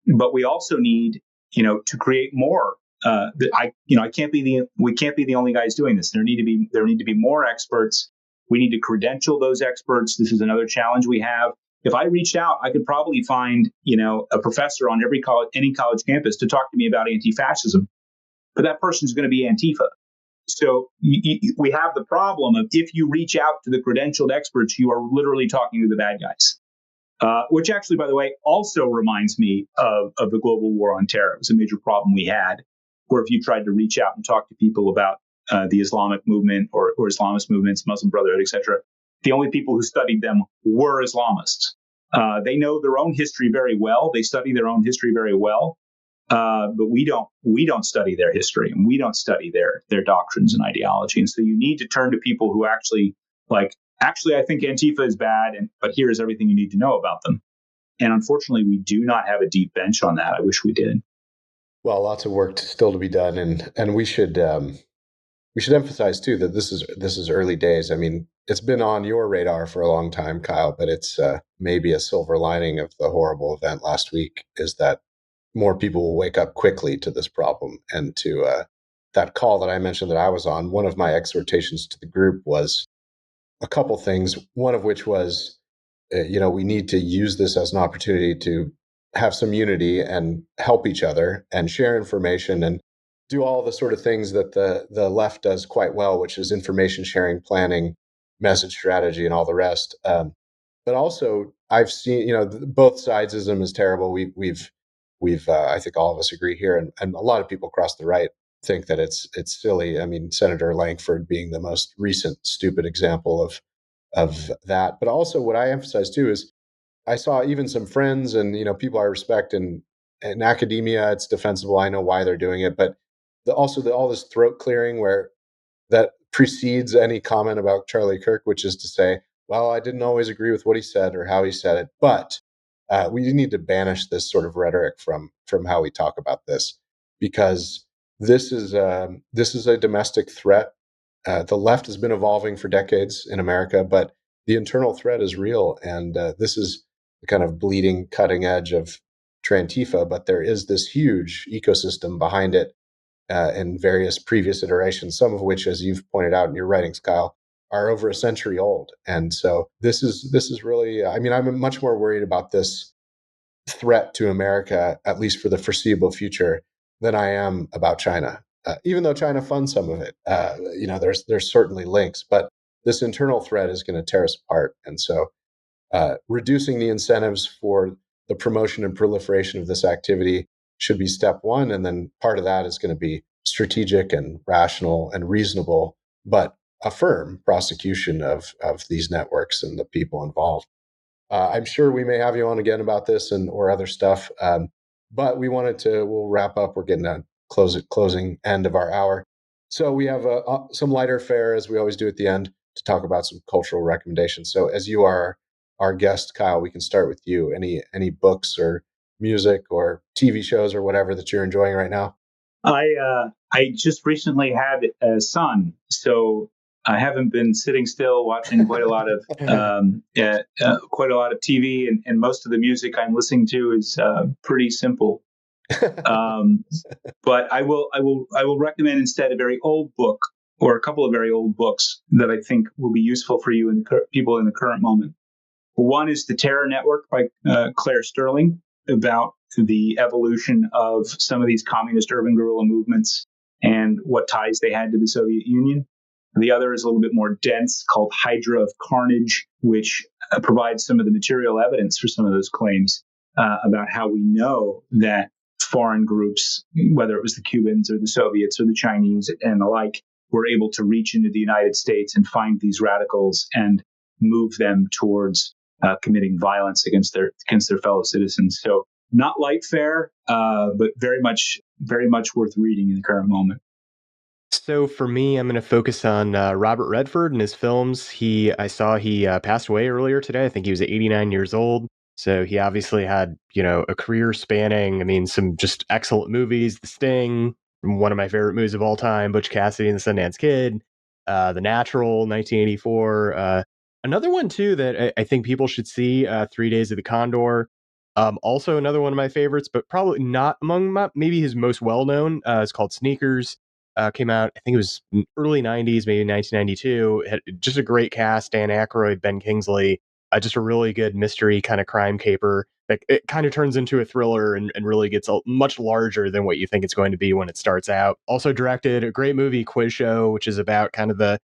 But we also need, to create more. We can't be the only guys doing this. There need to be more experts. We need to credential those experts. This is another challenge we have. If I reached out, I could probably find, a professor on any college campus to talk to me about anti-fascism, but that person's going to be Antifa. So we have the problem of, if you reach out to the credentialed experts, you are literally talking to the bad guys. Which actually, by the way, also reminds me of the global war on terror. It was a major problem we had, where if you tried to reach out and talk to people about the Islamic movement or Islamist movements, Muslim Brotherhood, etc., the only people who studied them were Islamists. They know their own history very well. They study their own history very well. But we don't study their history, and we don't study their doctrines and ideology. And so you need to turn to people who actually I think Antifa is bad, but here's everything you need to know about them. And unfortunately, we do not have a deep bench on that. I wish we did. Well, lots of work still to be done, and we should emphasize too that this is early days. I mean, it's been on your radar for a long time, Kyle, but it's maybe a silver lining of the horrible event last week is that more people will wake up quickly to this problem and to that call that I mentioned that I was on. One of my exhortations to the group was a couple things, one of which was, we need to use this as an opportunity to have some unity and help each other and share information and do all the sort of things that the left does quite well, which is information sharing, planning, message strategy, and all the rest. But also, I've seen, both sidesism is terrible. We've I think all of us agree here, and a lot of people across the right think that it's silly. I mean, Senator Langford being the most recent stupid example of that. But also, what I emphasize too is I saw even some friends and people I respect in academia. It's defensible. I know why they're doing it, but all this throat clearing where that precedes any comment about Charlie Kirk, which is to say, well, I didn't always agree with what he said or how he said it, but we need to banish this sort of rhetoric from how we talk about this, because this is a domestic threat. The left has been evolving for decades in America, but the internal threat is real, and this is the kind of bleeding cutting edge of Trantifa. But there is this huge ecosystem behind it in various previous iterations, some of which, as you've pointed out in your writings, Kyle, are over a century old. And so this is really, I mean, I'm much more worried about this threat to America, at least for the foreseeable future, than I am about China. Even though China funds some of it, there's certainly links, but this internal threat is going to tear us apart. And so reducing the incentives for the promotion and proliferation of this activity should be step one. And then part of that is going to be strategic and rational and reasonable, but a firm prosecution of these networks and the people involved. I'm sure we may have you on again about this or other stuff, but we'll wrap up. We're getting a closing end of our hour. So we have some lighter fare, as we always do at the end, to talk about some cultural recommendations. So as you are our guest, Kyle, we can start with you. Any books or music or TV shows or whatever that you're enjoying right now? I just recently had a son, so I haven't been sitting still watching quite a lot of TV, and most of the music I'm listening to is pretty simple. But I will recommend instead a very old book, or a couple of very old books that I think will be useful for you and people in the current moment. One is The Terror Network by Claire Sterling, about the evolution of some of these communist urban guerrilla movements and what ties they had to the Soviet Union. The other is a little bit more dense, called Hydra of Carnage, which provides some of the material evidence for some of those claims about how we know that foreign groups, whether it was the Cubans or the Soviets or the Chinese and the like, were able to reach into the United States and find these radicals and move them towards committing violence against their fellow citizens. So not light fare, but very much worth reading in the current moment. So for me, I'm going to focus on Robert Redford and his films. I saw he passed away earlier today. I think he was 89 years old. So he obviously had, a career spanning, some just excellent movies. The Sting, one of my favorite movies of all time, Butch Cassidy and the Sundance Kid, The Natural, 1984. Another one, too, that I think people should see, 3 Days of the Condor. Also another one of my favorites, but probably not among maybe his most well-known. It's called Sneakers. Came out, I think it was early 90s, maybe 1992. It had just a great cast, Dan Aykroyd, Ben Kingsley. Just a really good mystery kind of crime caper. It kind of turns into a thriller and really gets much larger than what you think it's going to be when it starts out. Also directed a great movie, Quiz Show, which is about kind of the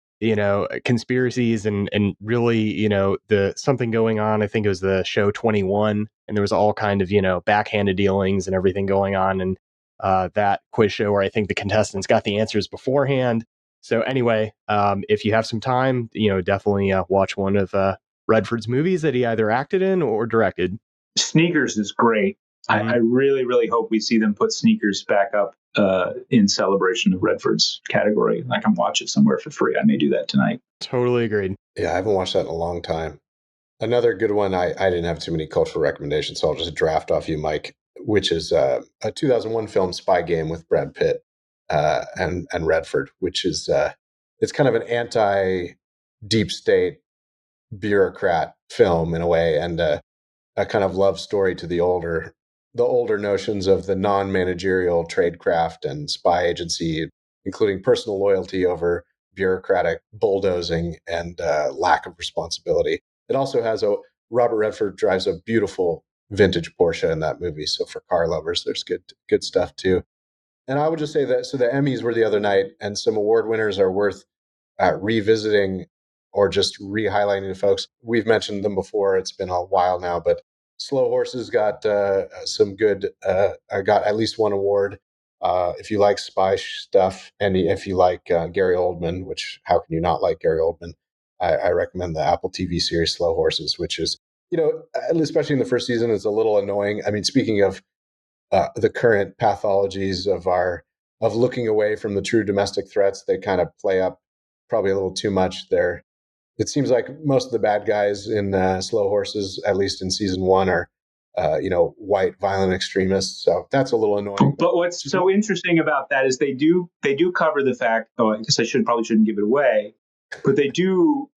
conspiracies and really the something going on. I think it was the show 21, and there was all kind of backhanded dealings and everything going on, and that quiz show where I think the contestants got the answers beforehand. So anyway, if you have some time, definitely watch one of Redford's movies that he either acted in or directed. Sneakers is great. Mm-hmm. I really, really hope we see them put Sneakers back up in celebration of Redford's category. I can watch it somewhere for free. I may do that tonight. Totally agreed. Yeah, I haven't watched that in a long time. Another good one, I didn't have too many cultural recommendations, so I'll just draft off you, Mike, which is a 2001 film, Spy Game, with Brad Pitt and Redford, which is it's kind of an anti-deep state bureaucrat film in a way, and a kind of love story to the older notions of the non-managerial tradecraft and spy agency, including personal loyalty over bureaucratic bulldozing and lack of responsibility. It also has Robert Redford drives a beautiful vintage Porsche in that movie. So for car lovers, there's good stuff too. And I would just say that, so the Emmys were the other night, and some award winners are worth revisiting or just re-highlighting to folks. We've mentioned them before. It's been a while now, but Slow Horses got some good, got at least one award. If you like spy stuff, and if you like Gary Oldman, which how can you not like Gary Oldman? I recommend the Apple TV series Slow Horses, which is, especially in the first season, is a little annoying. I mean, speaking of the current pathologies of looking away from the true domestic threats, they kind of play up probably a little too much. It seems like most of the bad guys in Slow Horses, at least in season one, are white violent extremists. So that's a little annoying. But what's so interesting about that is they do cover the fact. Oh, I guess I shouldn't give it away, but they do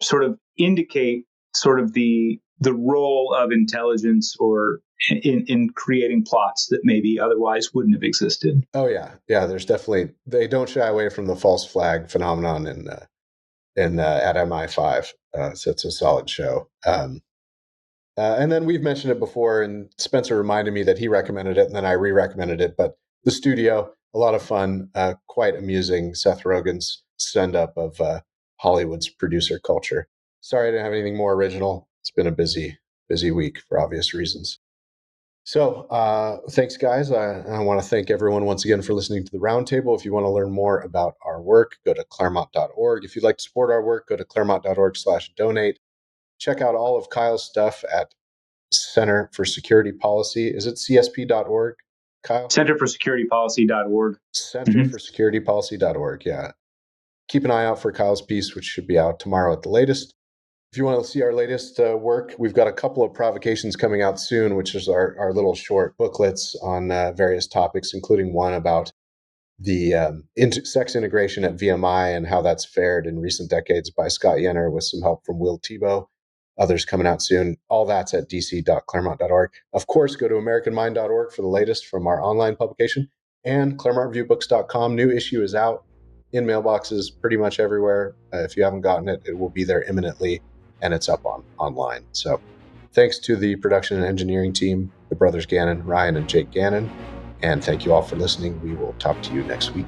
sort of indicate sort of the role of intelligence or in creating plots that maybe otherwise wouldn't have existed. Oh yeah. There's definitely, they don't shy away from the false flag phenomenon at MI5. So it's a solid show. And then we've mentioned it before, and Spencer reminded me that he recommended it, and then I re-recommended it. But The Studio, a lot of fun, quite amusing. Seth Rogen's send-up of Hollywood's producer culture. Sorry I didn't have anything more original. It's been a busy week for obvious reasons. So thanks, guys. I want to thank everyone once again for listening to the Roundtable. If you want to learn more about our work, go to claremont.org. If you'd like to support our work, go to claremont.org/donate. Check out all of Kyle's stuff at Center for Security Policy. Is it csp.org, Kyle? Centerforsecuritypolicy.org. Centerforsecuritypolicy.org, yeah. Keep an eye out for Kyle's piece, which should be out tomorrow at the latest. If you want to see our latest work, we've got a couple of provocations coming out soon, which is our little short booklets on various topics, including one about the sex integration at VMI and how that's fared in recent decades by Scott Yenner with some help from Will Tebow. Others coming out soon. All that's at dc.claremont.org. Of course, go to americanmind.org for the latest from our online publication, and ClaremontReviewBooks.com. New issue is out in mailboxes pretty much everywhere. If you haven't gotten it, it will be there imminently, and it's up online. So thanks to the production and engineering team, the brothers Gannon, Ryan, and Jake Gannon. And thank you all for listening. We will talk to you next week.